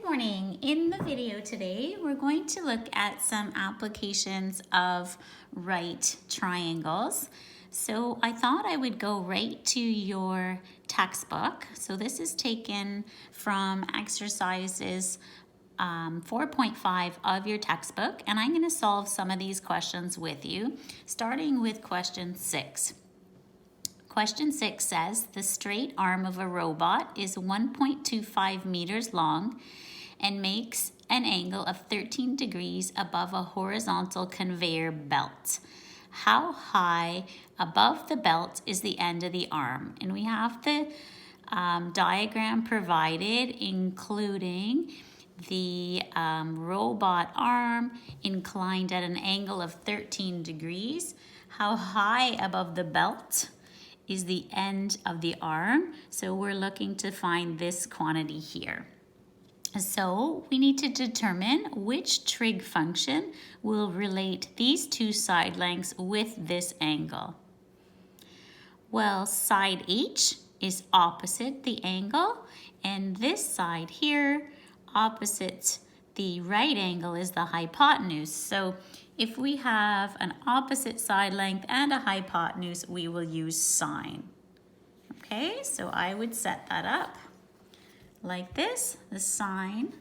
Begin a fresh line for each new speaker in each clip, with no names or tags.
morning. In the video today, we're going to look at some applications of right triangles. So I thought I would go right to your textbook. So this is taken from exercises 4.5 of your textbook, and I'm going to solve some of these questions with you, starting with question 6. Question 6 says, the straight arm of a robot is 1.25 meters long and makes an angle of 13 degrees above a horizontal conveyor belt. How high above the belt is the end of the arm? And we have the diagram provided, including the robot arm inclined at an angle of 13 degrees. How high above the belt is the end of the arm? So we're looking to find this quantity here. So we need to determine which trig function will relate these two side lengths with this angle. Well, side H is opposite the angle, and this side here, opposite the right angle, is the hypotenuse. So if we have an opposite side length and a hypotenuse, we will use sine. Okay, so I would set that up like this. The sine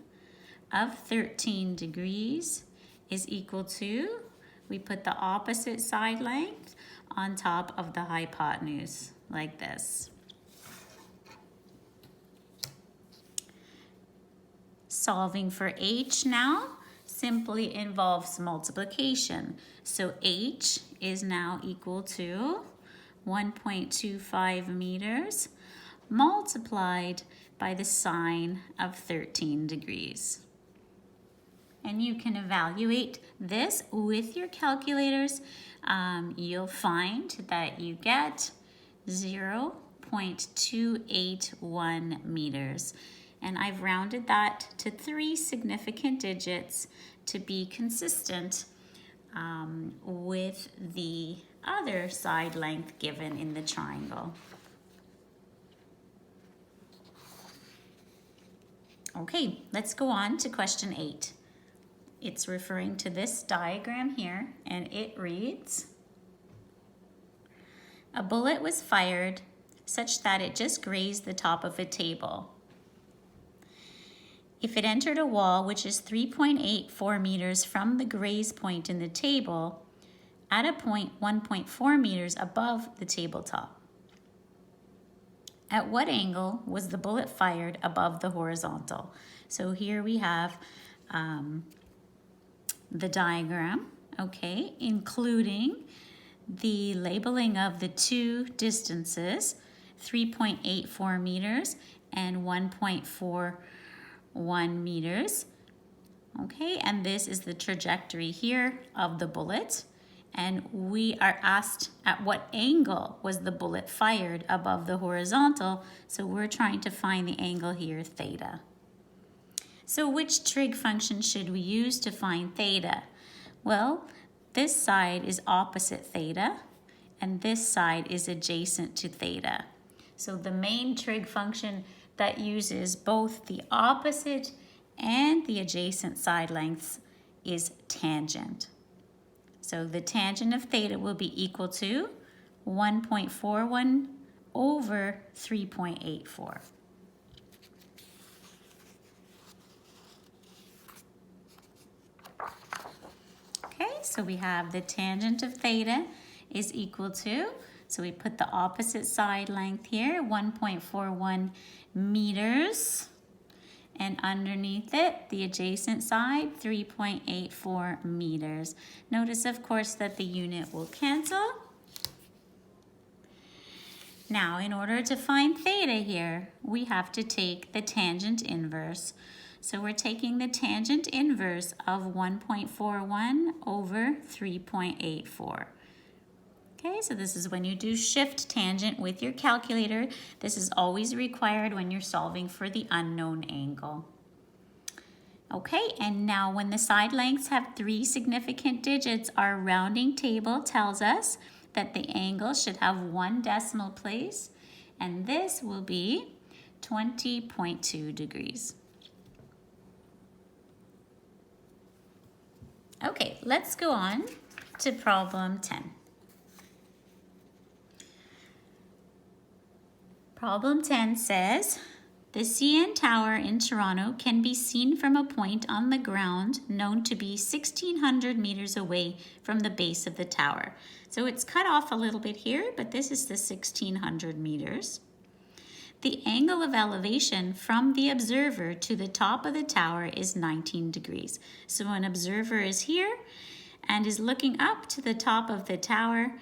of 13 degrees is equal to, we put the opposite side length on top of the hypotenuse, like this. Solving for h now simply involves multiplication. So h is now equal to 1.25 meters multiplied by the sine of 13 degrees. And you can evaluate this with your calculators. You'll find that you get 0.281 meters. And I've rounded that to 3 significant digits to be consistent with the other side length given in the triangle. Okay, let's go on to question 8. It's referring to this diagram here, and it reads, a bullet was fired such that it just grazed the top of a table. If it entered a wall which is 3.84 meters from the graze point in the table, at a point 1.4 meters above the tabletop, at what angle was the bullet fired above the horizontal? So here we have the diagram, okay, including the labeling of the two distances, 3.84 meters and 1.41 meters. Okay, and this is the trajectory here of the bullet. And we are asked at what angle was the bullet fired above the horizontal. So we're trying to find the angle here, theta. So which trig function should we use to find theta? Well, this side is opposite theta, and this side is adjacent to theta. So the main trig function that uses both the opposite and the adjacent side lengths is tangent. So the tangent of theta will be equal to 1.41 over 3.84. Okay, so we have the tangent of theta is equal to, so we put the opposite side length here, 1.41 meters. And underneath it, the adjacent side, 3.84 meters. Notice, of course, that the unit will cancel. Now, in order to find theta here, we have to take the tangent inverse. So we're taking the tangent inverse of 1.41 over 3.84. Okay, so this is when you do shift tangent with your calculator. This is always required when you're solving for the unknown angle. Okay, and now when the side lengths have 3 significant digits, our rounding table tells us that the angle should have 1 decimal place, and this will be 20.2 degrees. Okay, let's go on to problem 10. Problem 10 says, the CN Tower in Toronto can be seen from a point on the ground known to be 1,600 meters away from the base of the tower. So it's cut off a little bit here, but this is the 1,600 meters. The angle of elevation from the observer to the top of the tower is 19 degrees. So an observer is here and is looking up to the top of the tower.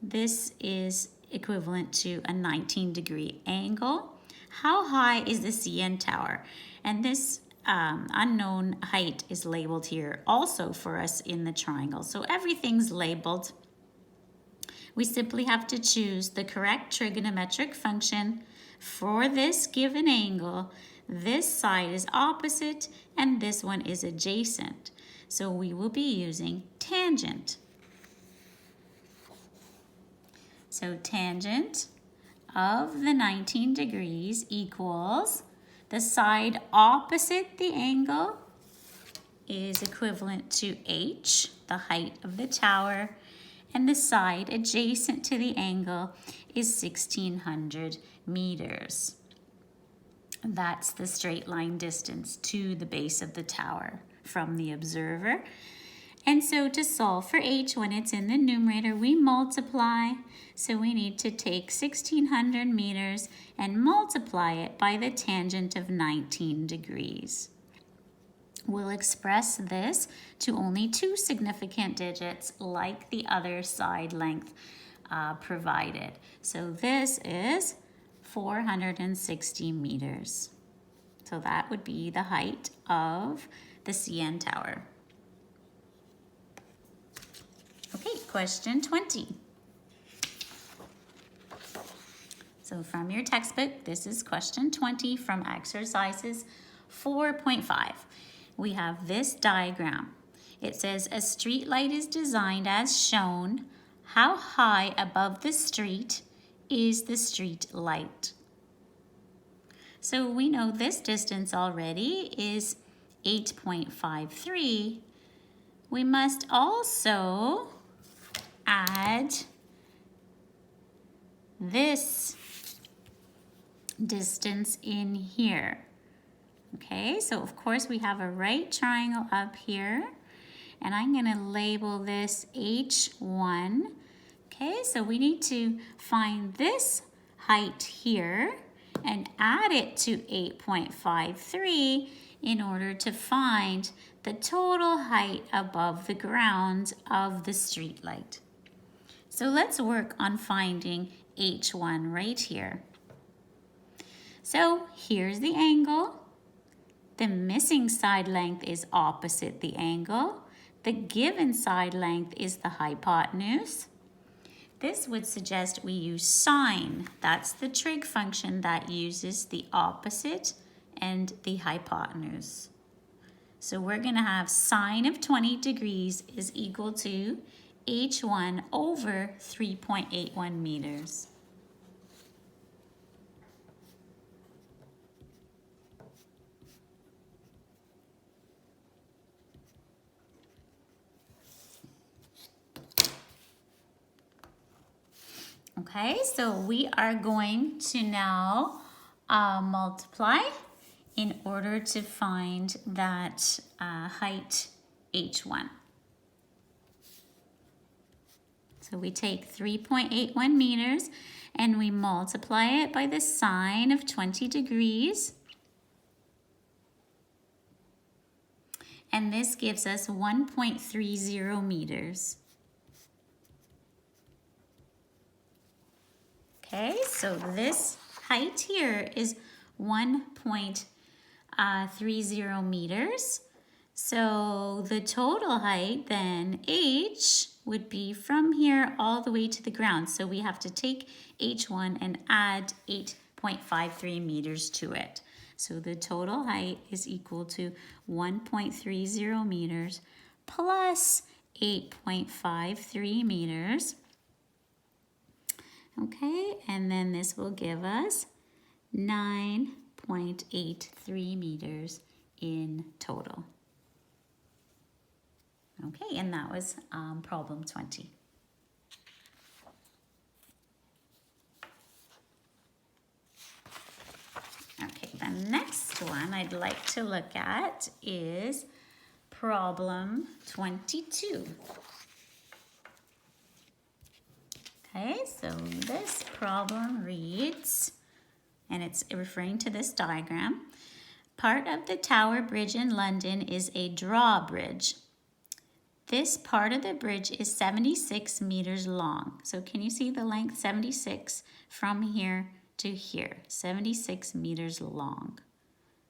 This is equivalent to a 19-degree angle. How high is the CN Tower? And this unknown height is labeled here also for us in the triangle. So everything's labeled. We simply have to choose the correct trigonometric function for this given angle. This side is opposite and this one is adjacent. So we will be using tangent. So tangent of the 19 degrees equals the side opposite the angle is equivalent to h, the height of the tower, and the side adjacent to the angle is 1,600 meters. That's the straight line distance to the base of the tower from the observer. And so to solve for h when it's in the numerator, we multiply. So we need to take 1,600 meters and multiply it by the tangent of 19 degrees. We'll express this to only two significant digits like the other side length provided. So this is 460 meters. So that would be the height of the CN Tower. Okay, question 20. So from your textbook, this is question 20 from exercises 4.5. We have this diagram. It says a street light is designed as shown. How high above the street is the street light? So we know this distance already is 8.53. We must also add this distance in here. Okay, so of course we have a right triangle up here, and I'm going to label this H1. Okay, so we need to find this height here and add it to 8.53 in order to find the total height above the ground of the street light. So let's work on finding H1 right here. So here's the angle. The missing side length is opposite the angle. The given side length is the hypotenuse. This would suggest we use sine. That's the trig function that uses the opposite and the hypotenuse. So we're going to have sine of 20 degrees is equal to H1 over 3.81 meters. Okay, so we are going to now multiply in order to find that height H1. So we take 3.81 meters and we multiply it by the sine of 20 degrees. And this gives us 1.30 meters. Okay, so this height here is 1.30 meters. So the total height then, H, would be from here all the way to the ground. So we have to take H1 and add 8.53 meters to it. So the total height is equal to 1.30 meters plus 8.53 meters. Okay, and then this will give us 9.83 meters in total. Okay, and that was problem 20. Okay, the next one I'd like to look at is problem 22. Okay, so this problem reads, and it's referring to this diagram, part of the Tower Bridge in London is a drawbridge. This part of the bridge is 76 meters long. So can you see the length? 76 from here to here, 76 meters long.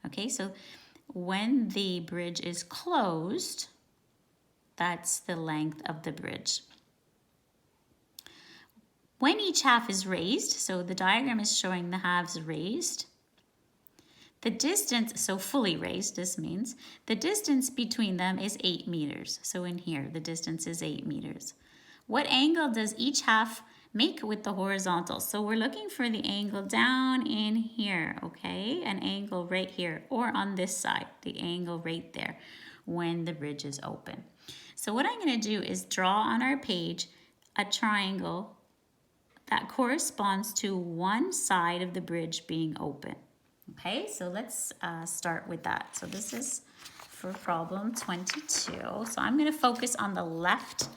Okay, so when the bridge is closed, that's the length of the bridge. When each half is raised, so the diagram is showing the halves raised, the distance, so fully raised, this means, the distance between them is 8 meters. So in here, the distance is 8 meters. What angle does each half make with the horizontal? So we're looking for the angle down in here, okay? An angle right here, or on this side, the angle right there when the bridge is open. So what I'm gonna do is draw on our page a triangle that corresponds to one side of the bridge being open. Okay, so let's start with that. So this is for problem 22. So I'm going to focus on the left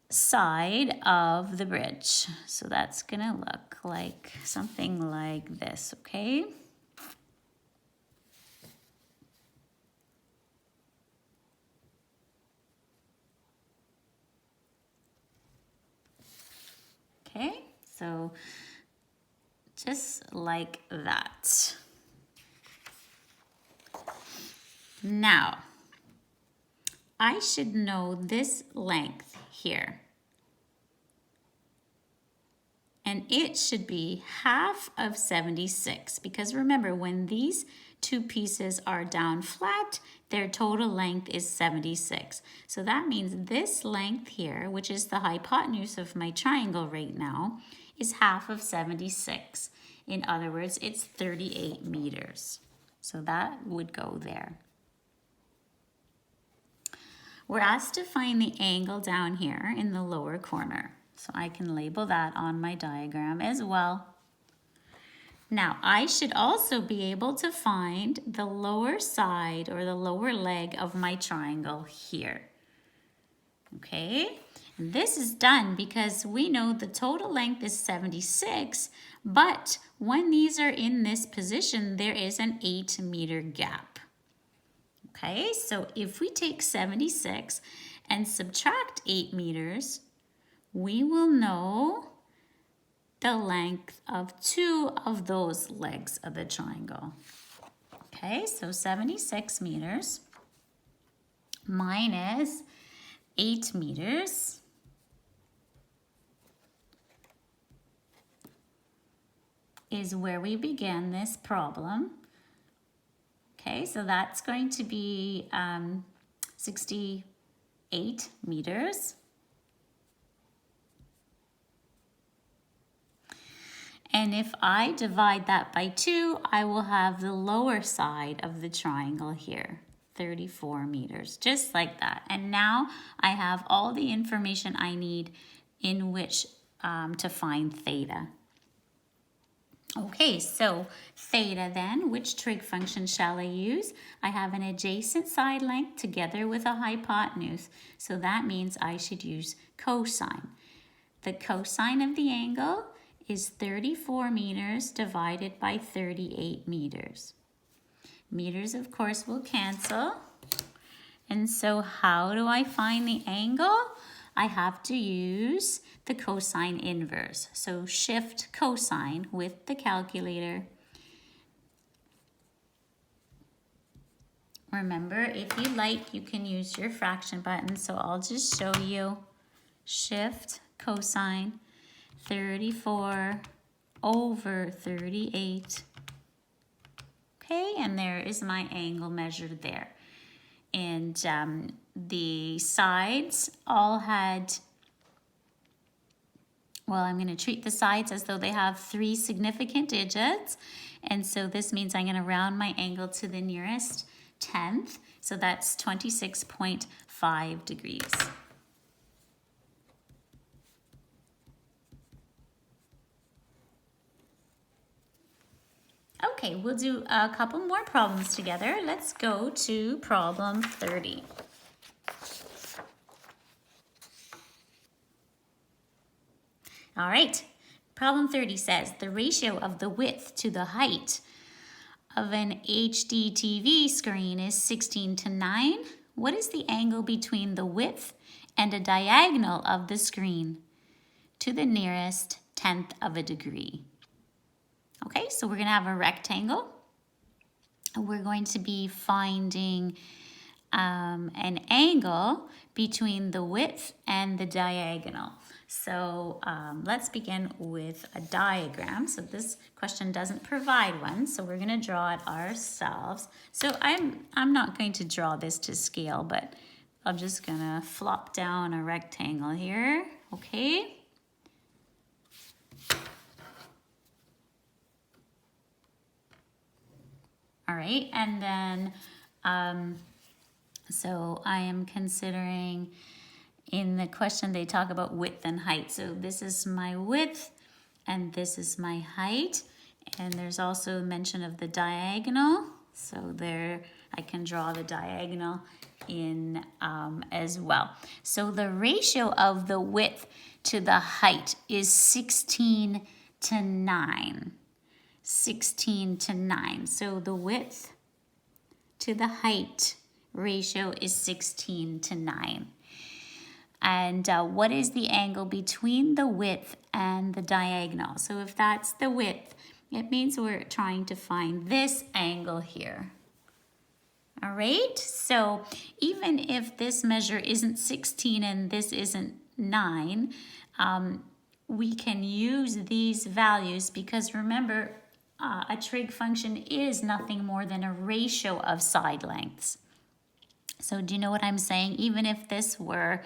side of the bridge. So that's going to look like something like this, okay? Okay, so just like that. Now, I should know this length here. And it should be half of 76, because remember, when these two pieces are down flat, their total length is 76. So that means this length here, which is the hypotenuse of my triangle right now, is half of 76. In other words, it's 38 meters. So that would go there. We're asked to find the angle down here in the lower corner. So I can label that on my diagram as well. Now, I should also be able to find the lower side or the lower leg of my triangle here. Okay, and this is done because we know the total length is 76, but when these are in this position, there is an 8-meter gap. Okay, so if we take 76 and subtract 8 meters, we will know the length of 2 of those legs of the triangle. Okay, so 76 meters minus 8 meters is where we began this problem. Okay, so that's going to be 68 meters. And if I divide that by 2, I will have the lower side of the triangle here, 34 meters, just like that. And now I have all the information I need in which to find theta. Okay, so theta then, which trig function shall I use? I have an adjacent side length together with a hypotenuse, so that means I should use cosine. The cosine of the angle is 34 meters divided by 38 meters. Meters, of course, will cancel. And so how do I find the angle? I have to use the cosine inverse. So shift cosine with the calculator. Remember, if you like, you can use your fraction button. So I'll just show you shift cosine 34 over 38. Okay, and there is my angle measured there. And the sides all had, well, I'm going to treat the sides as though they have 3 significant digits. And so this means I'm going to round my angle to the nearest tenth, so that's 26.5 degrees. Okay, we'll do a couple more problems together. Let's go to problem 30. All right, problem 30 says the ratio of the width to the height of an HD TV screen is 16:9. What is the angle between the width and a diagonal of the screen to the nearest tenth of a degree? Okay, so we're going to have a rectangle. We're going to be finding an angle between the width and the diagonal. So let's begin with a diagram. So this question doesn't provide one, so we're going to draw it ourselves. So I'm not going to draw this to scale, but I'm just going to flop down a rectangle here, okay? All right, and then, so I am considering, in the question they talk about width and height. So this is my width and this is my height. And there's also mention of the diagonal. So there I can draw the diagonal in as well. So the ratio of the width to the height is 16:9. 16:9. So the width to the height ratio is 16:9. And what is the angle between the width and the diagonal? So if that's the width, it means we're trying to find this angle here. All right, so even if this measure isn't 16 and this isn't 9, we can use these values because remember, a trig function is nothing more than a ratio of side lengths. So do you know what I'm saying? Even if this were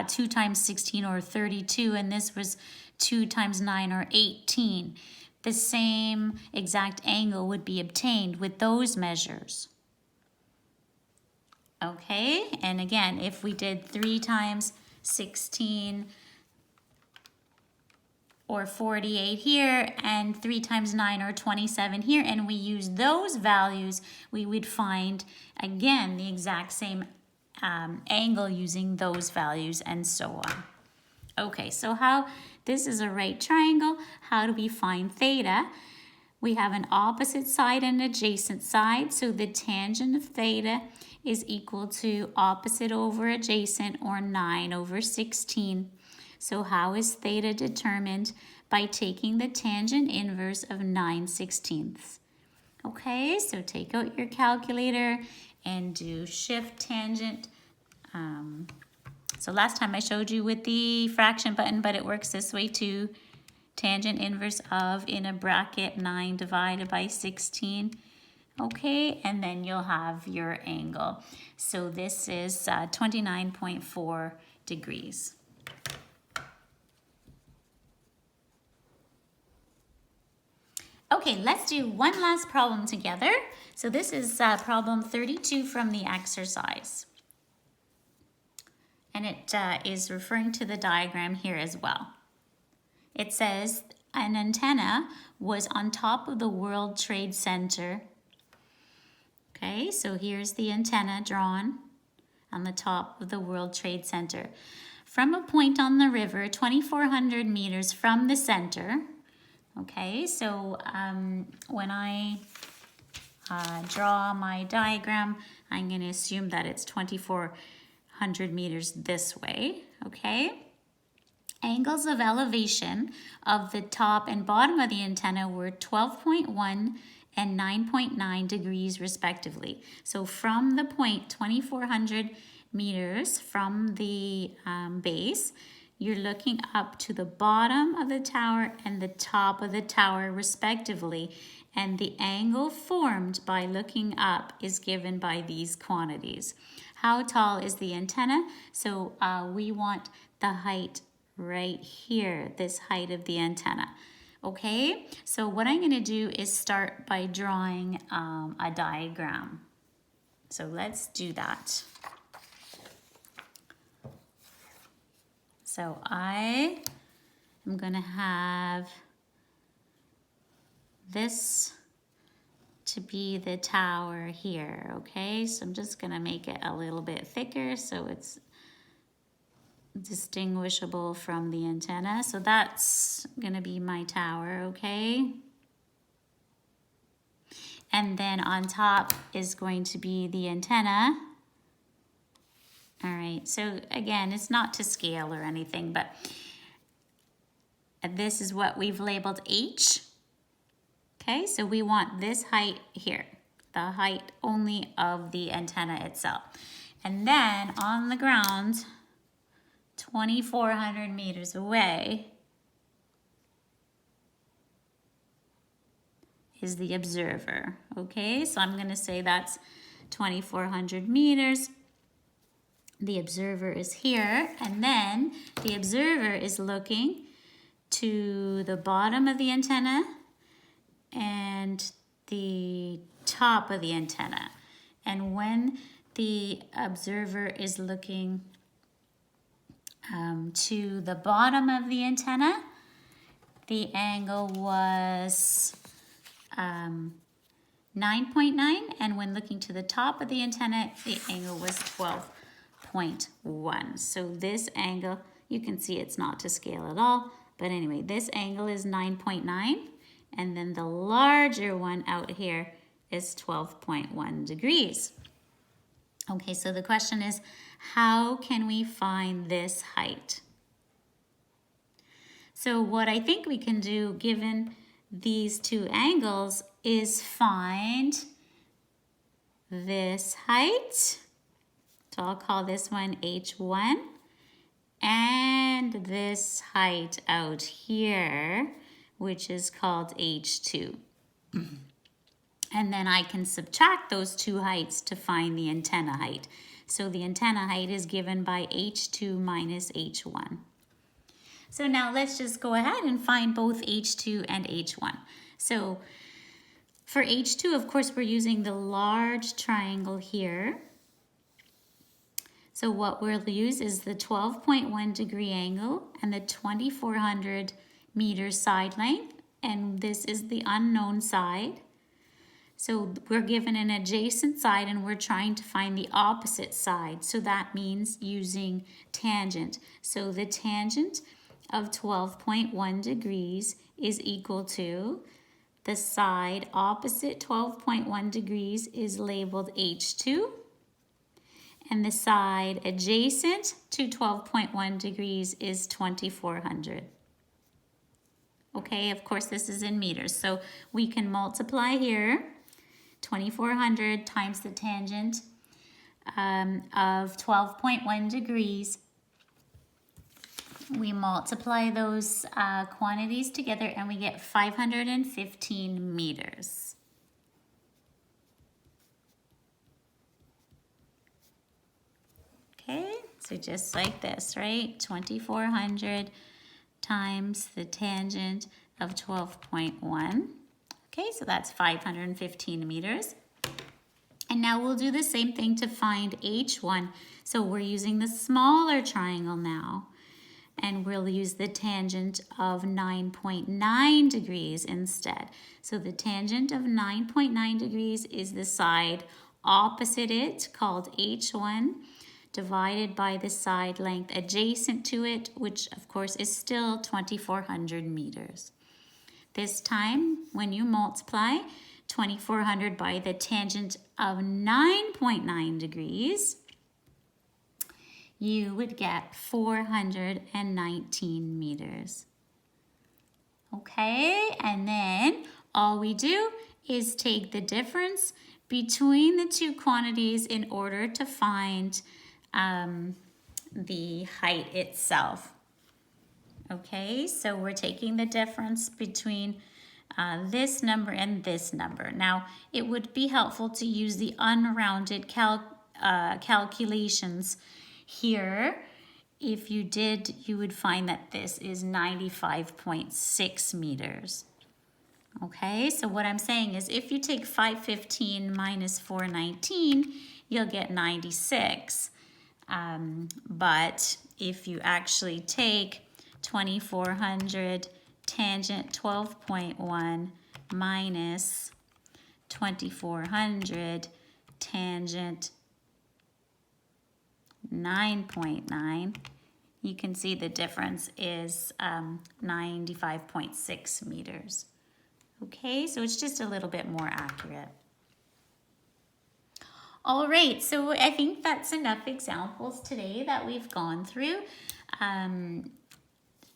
2 times 16 or 32 and this was 2 times 9 or 18, the same exact angle would be obtained with those measures. Okay, and again, if we did 3 times 16 or 48 here and 3 times 9 or 27 here, and we use those values, we would find, again, the exact same angle using those values and so on. Okay, so this is a right triangle. How do we find theta? We have an opposite side and adjacent side, so the tangent of theta is equal to opposite over adjacent, or 9 over 16. So how is theta determined? By taking the tangent inverse of 9/16. Okay, so take out your calculator and do shift tangent. So last time I showed you with the fraction button, but it works this way too. Tangent inverse of, in a bracket, 9 divided by 16. Okay, and then you'll have your angle. So this is 29.4 degrees. Okay, let's do one last problem together. So this is problem 32 from the exercise. And it is referring to the diagram here as well. It says an antenna was on top of the World Trade Center. Okay, so here's the antenna drawn on the top of the World Trade Center. From a point on the river, 2,400 meters from the center. Okay, so when I draw my diagram, I'm going to assume that it's 2,400 meters this way, okay? Angles of elevation of the top and bottom of the antenna were 12.1 and 9.9 degrees respectively. So from the point 2,400 meters from the base, you're looking up to the bottom of the tower and the top of the tower respectively, and the angle formed by looking up is given by these quantities. How tall is the antenna? So we want the height right here, this height of the antenna. Okay, so what I'm going to do is start by drawing a diagram. So let's do that. So I am going to have this to be the tower here, okay? So I'm just going to make it a little bit thicker so it's distinguishable from the antenna. So that's going to be my tower, okay? And then on top is going to be the antenna. All right, so again, it's not to scale or anything, but this is what we've labeled H. Okay, so we want this height here, the height only of the antenna itself. And then on the ground, 2,400 meters away, is the observer. Okay, so I'm gonna say that's 2,400 meters. The observer is here, and then the observer is looking to the bottom of the antenna and the top of the antenna. And when the observer is looking to the bottom of the antenna, the angle was 9.9, and when looking to the top of the antenna, the angle was 12.1. So this angle, you can see it's not to scale at all, but anyway, this angle is 9.9, and then the larger one out here is 12.1 degrees. Okay, so the question is, how can we find this height? So what I think we can do, given these two angles, is find this height. So I'll call this one H1, and this height out here, which is called H2. And then I can subtract those two heights to find the antenna height. So the antenna height is given by H2 minus H1. So now let's just go ahead and find both H2 and H1. So for H2, of course, we're using the large triangle here. So what we'll use is the 12.1 degree angle and the 2,400 meter side length. And this is the unknown side. So we're given an adjacent side and we're trying to find the opposite side. So that means using tangent. So the tangent of 12.1 degrees is equal to the side opposite 12.1 degrees is labeled H2. And the side adjacent to 12.1 degrees is 2,400. Okay, of course this is in meters. So we can multiply here. 2,400 times the tangent of 12.1 degrees. We multiply those quantities together and we get 515 meters. Okay, so just like this, right? 2,400 times the tangent of 12.1. Okay, so that's 515 meters. And now we'll do the same thing to find H1. So we're using the smaller triangle now. And we'll use the tangent of 9.9 degrees instead. So the tangent of 9.9 degrees is the side opposite it, called H1, divided by the side length adjacent to it, which of course is still 2,400 meters. This time, when you multiply 2,400 by the tangent of 9.9 degrees, you would get 419 meters. Okay, and then all we do is take the difference between the two quantities in order to find the height itself. Okay, so we're taking the difference between this number and this number. Now, it would be helpful to use the unrounded calculations here. If you did, you would find that this is 95.6 meters. Okay, so what I'm saying is if you take 515 minus 419, you'll get 96. But if you actually take 2400 tangent 12.1 minus 2400 tangent 9.9, you can see the difference is 95.6 meters. Okay, so it's just a little bit more accurate. All right, so I think that's enough examples today that we've gone through.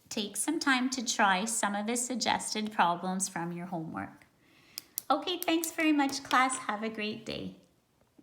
Take some time to try some of the suggested problems from your homework. Okay, thanks very much, class. Have a great day.